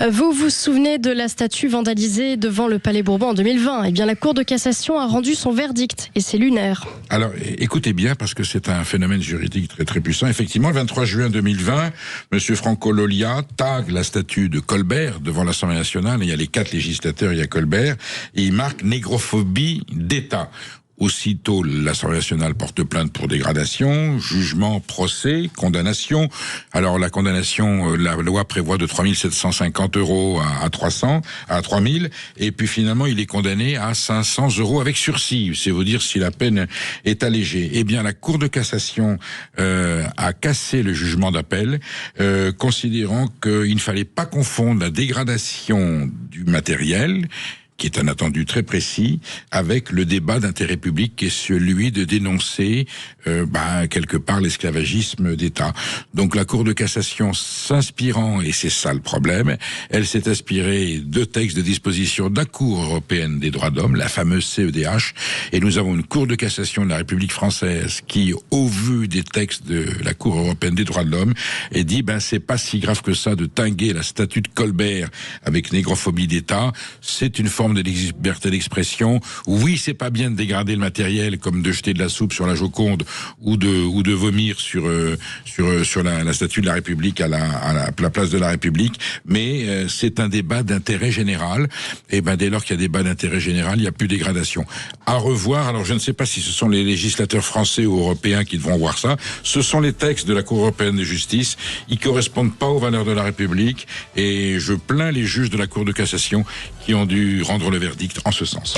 Vous vous souvenez de la statue vandalisée devant le Palais Bourbon en 2020 ? Eh bien, la Cour de cassation a rendu son verdict et c'est lunaire. Alors, écoutez bien, parce que c'est un phénomène juridique très très puissant. Effectivement, le 23 juin 2020, M. Franco Lolia tague la statue de Colbert devant l'Assemblée nationale. Il y a les 4 législateurs, il y a Colbert, et il marque négrophobie d'État. Aussitôt, l'Assemblée nationale porte plainte pour dégradation, jugement, procès, condamnation. Alors, la condamnation, la loi prévoit de 3 750 € à 300, à 3 000. Et puis, finalement, il est condamné à 500 € avec sursis. C'est vous dire si la peine est allégée. Eh bien, la Cour de cassation a cassé le jugement d'appel, considérant qu'il ne fallait pas confondre la dégradation du matériel, qui est un attendu très précis, avec le débat d'intérêt public qui est celui de dénoncer quelque part l'esclavagisme d'État. Donc la Cour de cassation s'inspirant, et c'est ça le problème, elle s'est inspirée de textes de disposition de la Cour européenne des droits de l'homme, la fameuse CEDH, et nous avons une Cour de cassation de la République française qui, au vu des textes de la Cour européenne des droits de l'homme, et dit c'est pas si grave que ça de tinguer la statue de Colbert avec négrophobie d'État, c'est une forme de liberté d'expression. Oui, c'est pas bien de dégrader le matériel comme de jeter de la soupe sur la Joconde ou de vomir sur la statue de la République à la place de la République, mais c'est un débat d'intérêt général. Et dès lors qu'il y a débat d'intérêt général, il n'y a plus de dégradation. À revoir. Alors je ne sais pas si ce sont les législateurs français ou européens qui devront voir ça. Ce sont les textes de la Cour européenne de justice. Ils correspondent pas aux valeurs de la République et je plains les juges de la Cour de cassation qui ont dû rendre le verdict en ce sens.